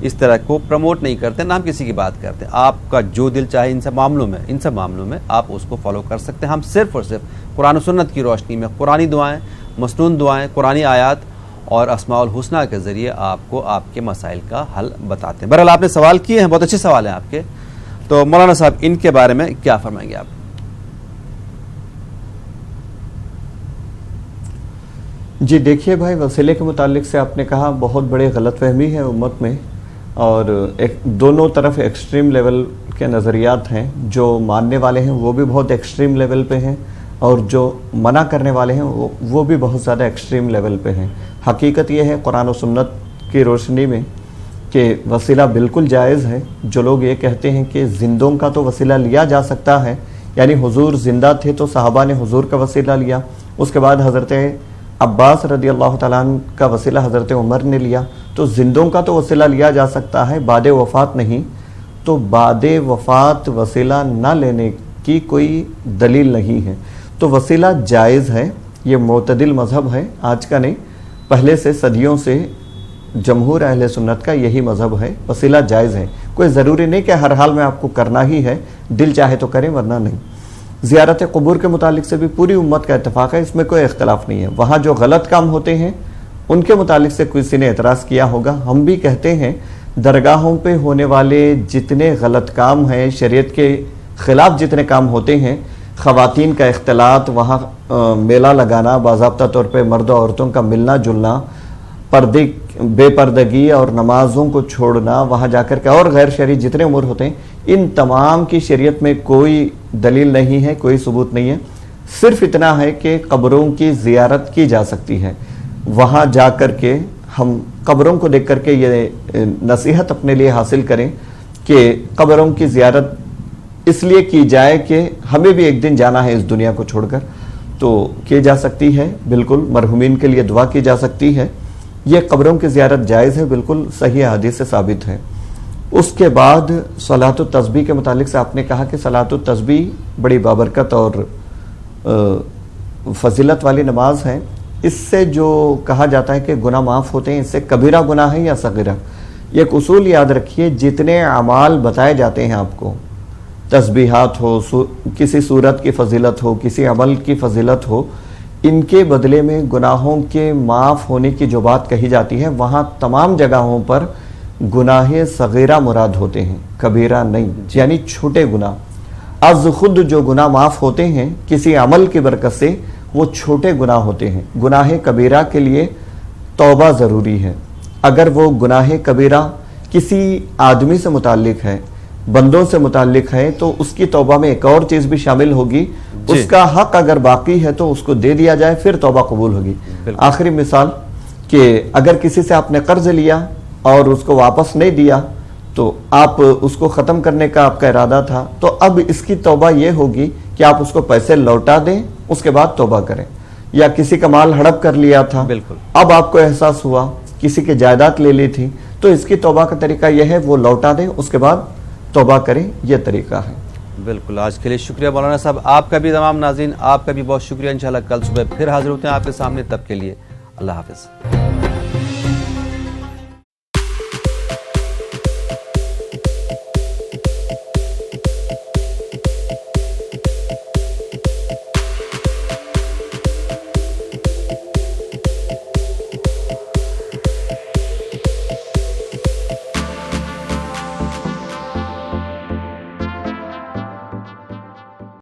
اس طرح کو پروموٹ نہیں کرتے، نہ ہم کسی کی بات کرتے ہیں. آپ کا جو دل چاہے ان سب معاملوں میں آپ اس کو فالو کر سکتے ہیں. ہم صرف اور صرف قرآن و سنت کی روشنی میں قرآنی دعائیں، مسنون دعائیں، قرآنی آیات اور اسماء الحسنہ کے ذریعے آپ کو آپ کے مسائل کا حل بتاتے ہیں. بہرحال آپ نے سوال کیے ہیں، بہت اچھے سوال ہیں آپ کے، تو مولانا صاحب ان کے بارے میں کیا فرمائیں گے آپ؟ جی دیکھیے بھائی، وسیلے کے متعلق سے آپ نے کہا بہت بڑی غلط فہمی ہے امت میں، اور دونوں طرف ایکسٹریم لیول کے نظریات ہیں. جو ماننے والے ہیں وہ بھی بہت ایکسٹریم لیول پہ ہیں، اور جو منع کرنے والے ہیں وہ بھی بہت زیادہ ایکسٹریم لیول پہ ہیں. حقیقت یہ ہے قرآن و سنت کی روشنی میں کہ وسیلہ بالکل جائز ہے. جو لوگ یہ کہتے ہیں کہ زندوں کا تو وسیلہ لیا جا سکتا ہے، یعنی حضور زندہ تھے تو صحابہ نے حضور کا وسیلہ لیا، اس کے بعد حضرت عباس رضی اللہ تعالیٰ عنہ کا وسیلہ حضرت عمر نے لیا، تو زندوں کا تو وسیلہ لیا جا سکتا ہے، بعد وفات نہیں. تو بعد وفات وسیلہ نہ لینے کی کوئی دلیل نہیں ہے. تو وسیلہ جائز ہے، یہ معتدل مذہب ہے، آج کا نہیں، پہلے سے صدیوں سے جمہور اہل سنت کا یہی مذہب ہے. وسیلہ جائز ہے، کوئی ضروری نہیں کہ ہر حال میں آپ کو کرنا ہی ہے، دل چاہے تو کریں ورنہ نہیں. زیارت قبور کے متعلق سے بھی پوری امت کا اتفاق ہے، اس میں کوئی اختلاف نہیں ہے. وہاں جو غلط کام ہوتے ہیں ان کے متعلق سے کسی نے اعتراض کیا ہوگا. ہم بھی کہتے ہیں درگاہوں پہ ہونے والے جتنے غلط کام ہیں، شریعت کے خلاف جتنے کام ہوتے ہیں، خواتین کا اختلاط، وہاں میلہ لگانا، باضابطہ طور پہ مرد و عورتوں کا ملنا جلنا، بے پردگی اور نمازوں کو چھوڑنا، وہاں جا کر کے اور غیر شرعی جتنے امور ہوتے ہیں، ان تمام کی شریعت میں کوئی دلیل نہیں ہے، کوئی ثبوت نہیں ہے. صرف اتنا ہے کہ قبروں کی زیارت کی جا سکتی ہے. وہاں جا کر کے ہم قبروں کو دیکھ کر کے یہ نصیحت اپنے لیے حاصل کریں کہ قبروں کی زیارت اس لیے کی جائے کہ ہمیں بھی ایک دن جانا ہے اس دنیا کو چھوڑ کر، تو کی جا سکتی ہے. بالکل مرحومین کے لیے دعا کی جا سکتی ہے. یہ قبروں کی زیارت جائز ہے، بالکل صحیح حدیث سے ثابت ہے. اس کے بعد صلاۃ التسبیح کے متعلق سے آپ نے کہا کہ صلاۃ التسبیح بڑی بابرکت اور فضیلت والی نماز ہے. اس سے جو کہا جاتا ہے کہ گناہ معاف ہوتے ہیں، اس سے کبیرہ گناہ ہے یا صغیرہ. یہ ایک اصول یاد رکھیے، جتنے اعمال بتائے جاتے ہیں آپ کو، تسبیحات ہو، کسی صورت کی فضیلت ہو، کسی عمل کی فضیلت ہو، ان کے بدلے میں گناہوں کے معاف ہونے کی جو بات کہی جاتی ہے، وہاں تمام جگہوں پر گناہ صغیرہ مراد ہوتے ہیں، کبیرہ نہیں، یعنی چھوٹے گناہ. از خود جو گناہ معاف ہوتے ہیں کسی عمل کی برکت سے، وہ چھوٹے گناہ ہوتے ہیں. گناہ کبیرہ کے لیے توبہ ضروری ہے. اگر وہ گناہ کبیرہ کسی آدمی سے متعلق ہے، بندوں سے متعلق ہے، تو اس کی توبہ میں ایک اور چیز بھی شامل ہوگی. اس کا حق اگر باقی ہے تو اس کو دے دیا جائے، پھر توبہ قبول ہوگی. آخری مثال کہ اگر کسی سے آپ نے قرض لیا اور اس کو واپس نہیں دیا، تو آپ اس کو ختم کرنے کا آپ کا ارادہ تھا، تو اب اس کی توبہ یہ ہوگی کہ آپ اس کو پیسے لوٹا دیں، اس کے بعد توبہ کریں. یا کسی کا مال ہڑپ کر لیا تھا، اب آپ کو احساس ہوا کسی کی جائیداد لے لی تھی، تو اس کی توبہ کا طریقہ یہ ہے وہ لوٹا دیں، اس کے بعد توبہ کریں. یہ طریقہ ہے. بالکل. آج کے لیے شکریہ مولانا صاحب. آپ کا بھی تمام ناظرین، آپ کا بھی بہت شکریہ. انشاءاللہ کل صبح پھر حاضر ہوتے ہیں آپ کے سامنے. تب کے لیے اللہ حافظ.